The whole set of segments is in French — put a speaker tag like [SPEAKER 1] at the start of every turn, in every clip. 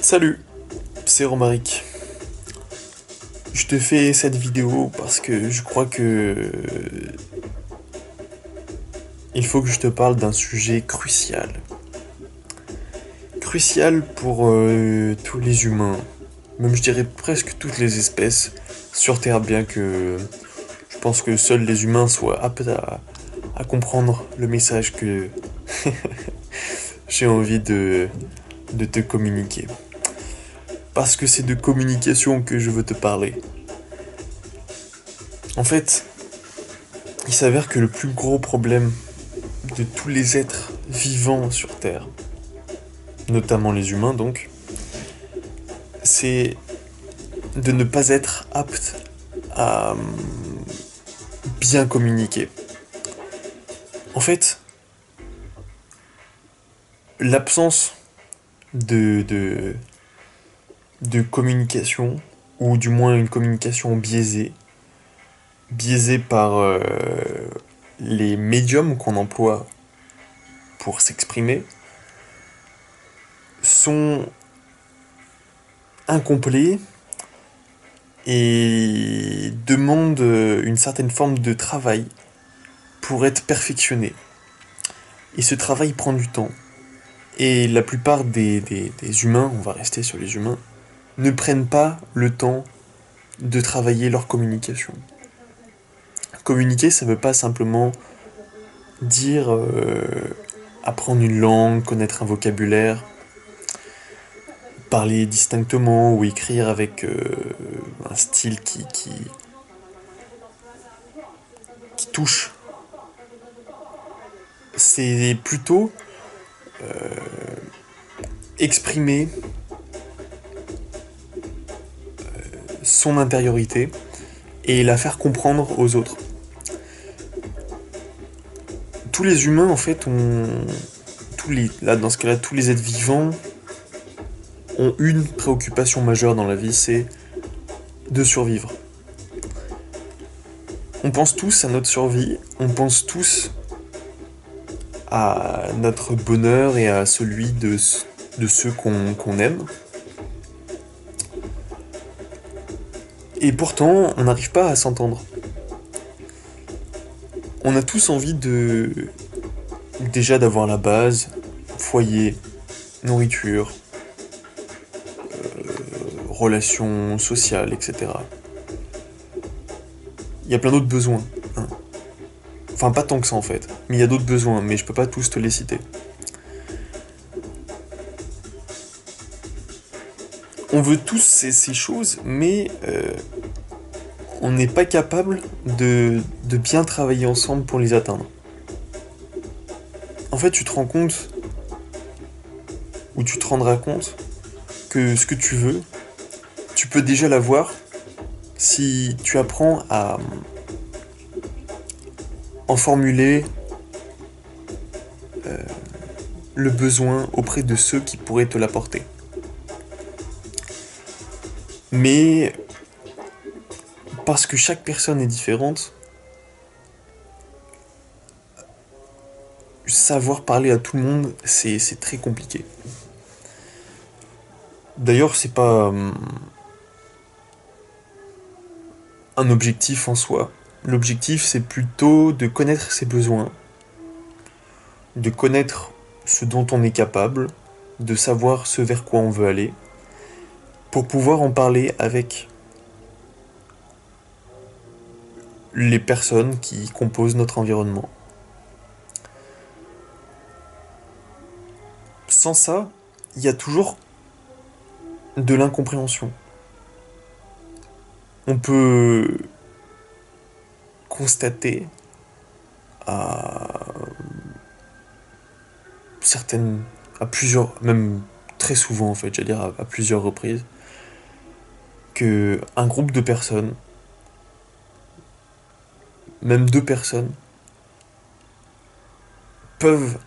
[SPEAKER 1] Salut, c'est Romaric. Je te fais cette vidéo parce que je crois que il faut que je te parle d'un sujet crucial. Crucial pour tous les humains, même je dirais presque toutes les espèces sur Terre, bien que je pense que seuls les humains soient aptes à comprendre le message que j'ai envie de te communiquer. Parce que c'est de communication que je veux te parler. En fait, il s'avère que le plus gros problème de tous les êtres vivants sur Terre, notamment les humains donc, c'est de ne pas être apte à bien communiquer. En fait, l'absence de, de, de communication, ou du moins une communication biaisée par les médiums qu'on emploie pour s'exprimer, sont incomplets et demandent une certaine forme de travail pour être perfectionné. Et ce travail prend du temps. Et la plupart des humains, on va rester sur les humains, ne prennent pas le temps de travailler leur communication. Communiquer, ça veut pas simplement dire apprendre une langue, connaître un vocabulaire, parler distinctement ou écrire avec un style qui touche. C'est plutôt exprimer son intériorité et la faire comprendre aux autres. Tous les humains, en fait, dans ce cas-là, tous les êtres vivants ont une préoccupation majeure dans la vie, c'est de survivre. On pense tous à notre survie, on pense tous à notre bonheur et à celui de ceux qu'on aime. Et pourtant, on n'arrive pas à s'entendre. On a tous envie déjà d'avoir la base, foyer, nourriture, relations sociales, etc. Il y a plein d'autres besoins. Hein. Enfin, pas tant que ça en fait. Mais il y a d'autres besoins, mais je peux pas tous te les citer. On veut tous ces choses, mais on n'est pas capable de bien travailler ensemble pour les atteindre. En fait, tu te rends compte, ou tu te rendras compte, que ce que tu veux, tu peux déjà l'avoir si tu apprends à en formuler le besoin auprès de ceux qui pourraient te l'apporter. Mais parce que chaque personne est différente, savoir parler à tout le monde, c'est très compliqué. D'ailleurs, c'est pas un objectif en soi. L'objectif, c'est plutôt de connaître ses besoins, de connaître ce dont on est capable, de savoir ce vers quoi on veut aller, pour pouvoir en parler avec les personnes qui composent notre environnement. Sans ça, il y a toujours de l'incompréhension. On peut constater à certaines, à plusieurs, même très souvent en fait, j'allais dire à plusieurs reprises, que un groupe de personnes, même deux personnes, peuvent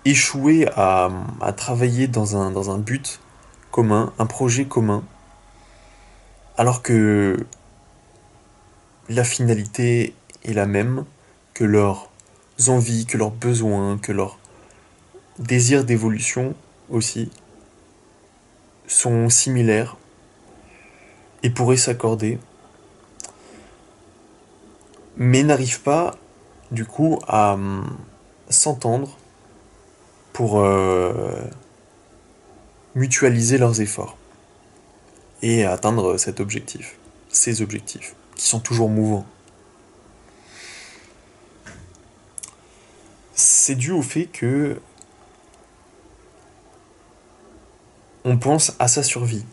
[SPEAKER 1] échouer à travailler dans un but commun, un projet commun, alors que la finalité est la même, que leurs envies, que leurs besoins, que leurs désir d'évolution aussi, sont similaires et pourraient s'accorder, mais n'arrivent pas, du coup, à s'entendre pour mutualiser leurs efforts et à atteindre cet objectif, ces objectifs, qui sont toujours mouvants. C'est dû au fait que on pense à sa survie.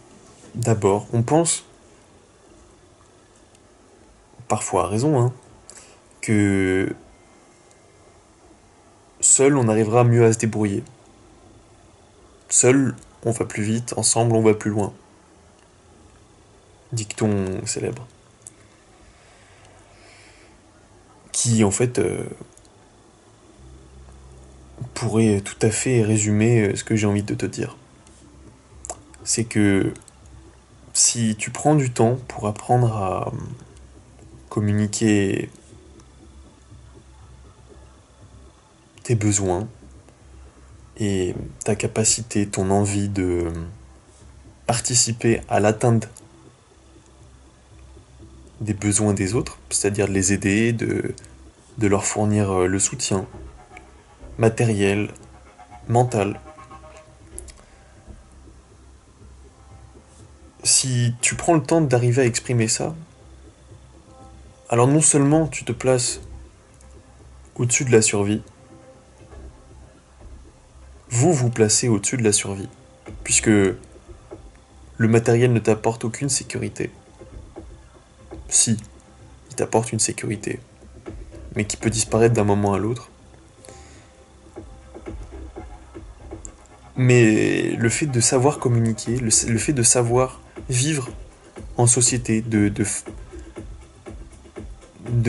[SPEAKER 1] D'abord, on pense, parfois à raison, hein, que seul on arrivera mieux à se débrouiller. Seul on va plus vite, ensemble on va plus loin. Dicton célèbre. Qui en fait pourrait tout à fait résumer ce que j'ai envie de te dire. C'est que si tu prends du temps pour apprendre à communiquer tes besoins et ta capacité, ton envie de participer à l'atteinte des besoins des autres, c'est-à-dire de les aider, de leur fournir le soutien matériel, mental. Si tu prends le temps d'arriver à exprimer ça, alors non seulement tu te places au-dessus de la survie, vous vous placez au-dessus de la survie, puisque le matériel ne t'apporte aucune sécurité. Si, il t'apporte une sécurité, mais qui peut disparaître d'un moment à l'autre. Mais le fait de savoir communiquer, le fait de savoir vivre en société, de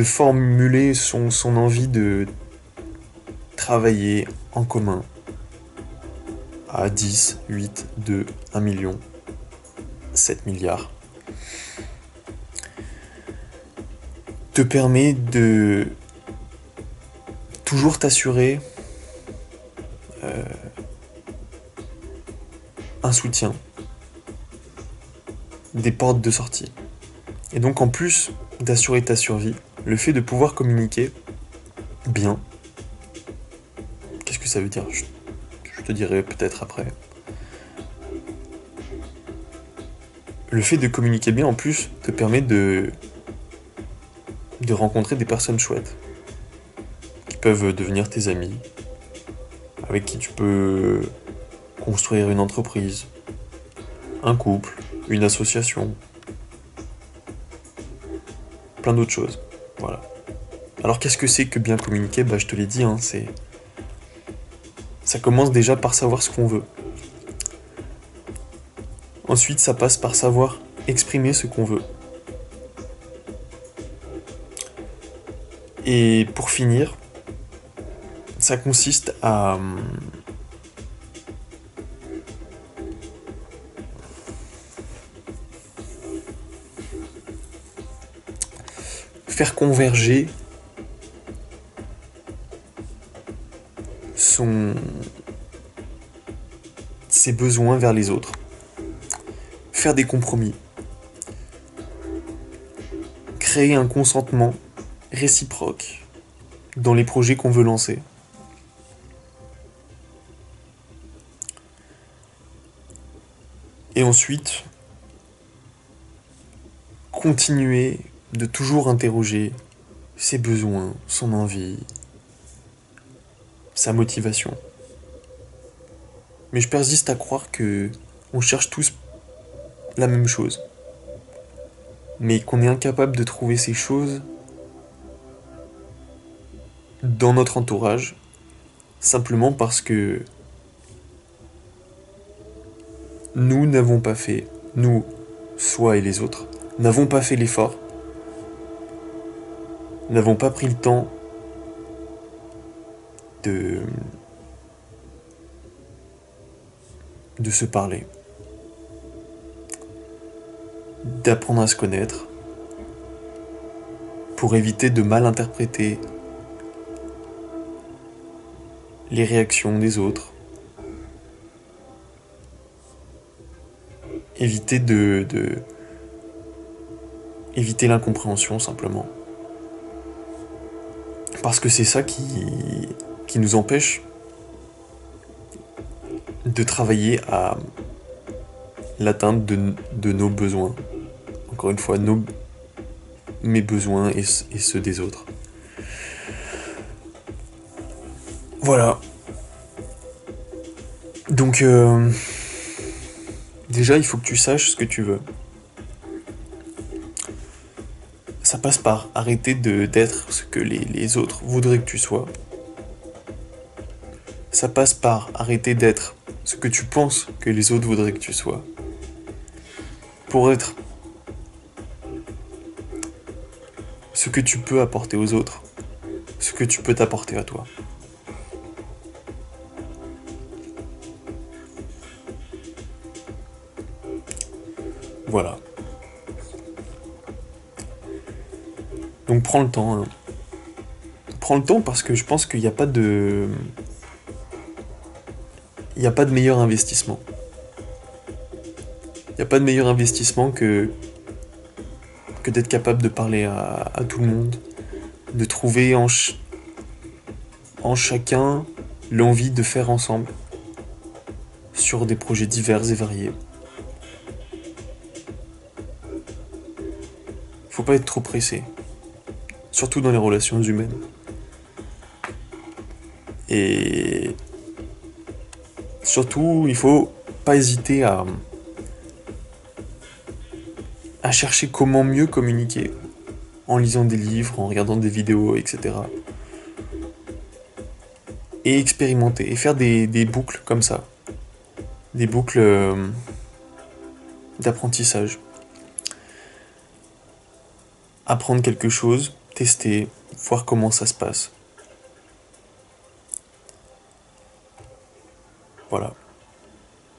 [SPEAKER 1] formuler son envie de travailler en commun à 10, 8, 2, 1 million, 7 milliards, te permet de toujours t'assurer un soutien, des portes de sortie. Et donc en plus d'assurer ta survie, le fait de pouvoir communiquer bien, qu'est-ce que ça veut dire ? Je te dirai peut-être après. Le fait de communiquer bien en plus te permet de rencontrer des personnes chouettes qui peuvent devenir tes amis, avec qui tu peux construire une entreprise, un couple, une association, plein d'autres choses. Voilà. Alors qu'est-ce que c'est que bien communiquer ? Bah je te l'ai dit, hein, ça commence déjà par savoir ce qu'on veut. Ensuite, ça passe par savoir exprimer ce qu'on veut. Et pour finir, ça consiste à faire converger ses besoins vers les autres. Faire des compromis. Créer un consentement réciproque dans les projets qu'on veut lancer. Et ensuite, continuer de toujours interroger ses besoins, son envie, sa motivation. Mais je persiste à croire que on cherche tous la même chose, mais qu'on est incapable de trouver ces choses dans notre entourage, simplement parce que nous n'avons pas fait, nous, soi et les autres, n'avons pas fait l'effort, n'avons pas pris le temps de se parler, d'apprendre à se connaître, pour éviter de mal interpréter les réactions des autres, éviter éviter l'incompréhension simplement. Parce que c'est ça qui nous empêche de travailler à l'atteinte de nos besoins. Encore une fois, mes besoins et ceux des autres. Voilà. Donc, déjà, il faut que tu saches ce que tu veux. Ça passe par arrêter d'être ce que les autres voudraient que tu sois. Ça passe par arrêter d'être ce que tu penses que les autres voudraient que tu sois. Pour être ce que tu peux apporter aux autres, ce que tu peux t'apporter à toi. Voilà. Donc prends le temps. Hein. Prends le temps parce que je pense qu'il n'y a pas de... Il n'y a pas de meilleur investissement. Il n'y a pas de meilleur investissement que d'être capable de parler à tout le monde, de trouver en chacun l'envie de faire ensemble sur des projets divers et variés. Faut pas être trop pressé, surtout dans les relations humaines. Et surtout, il faut pas hésiter à chercher comment mieux communiquer en lisant des livres, en regardant des vidéos, etc. Et expérimenter, et faire des boucles comme ça. Des boucles d'apprentissage. Apprendre quelque chose, tester, voir comment ça se passe. Voilà.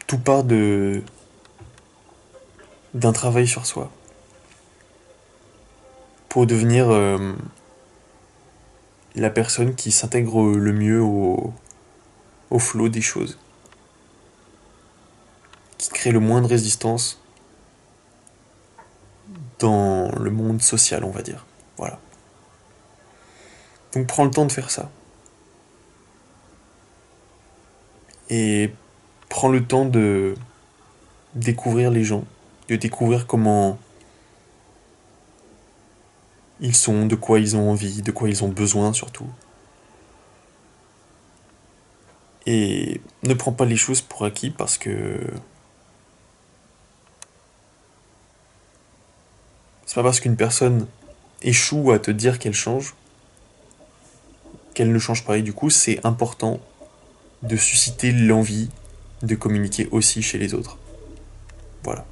[SPEAKER 1] Tout part d'un travail sur soi. Pour devenir la personne qui s'intègre le mieux au flot des choses. Qui crée le moins de résistance dans le monde social, on va dire. Voilà. Donc prends le temps de faire ça. Et prends le temps de découvrir les gens, de découvrir comment ils sont, de quoi ils ont envie, de quoi ils ont besoin surtout. Et ne prends pas les choses pour acquis parce que c'est pas parce qu'une personne échoue à te dire qu'elle change, qu'elle ne change pas. Et du coup, c'est important de susciter l'envie de communiquer aussi chez les autres. Voilà.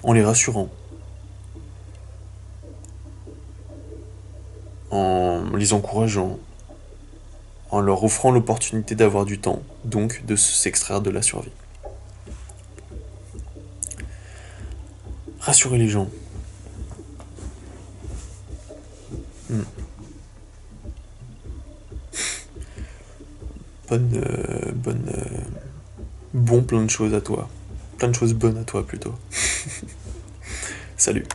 [SPEAKER 1] En les rassurant. En les encourageant. En leur offrant l'opportunité d'avoir du temps, donc de s'extraire de la survie. Rassurer les gens. Bon plein de choses à toi. Plein de choses bonnes à toi plutôt. Salut.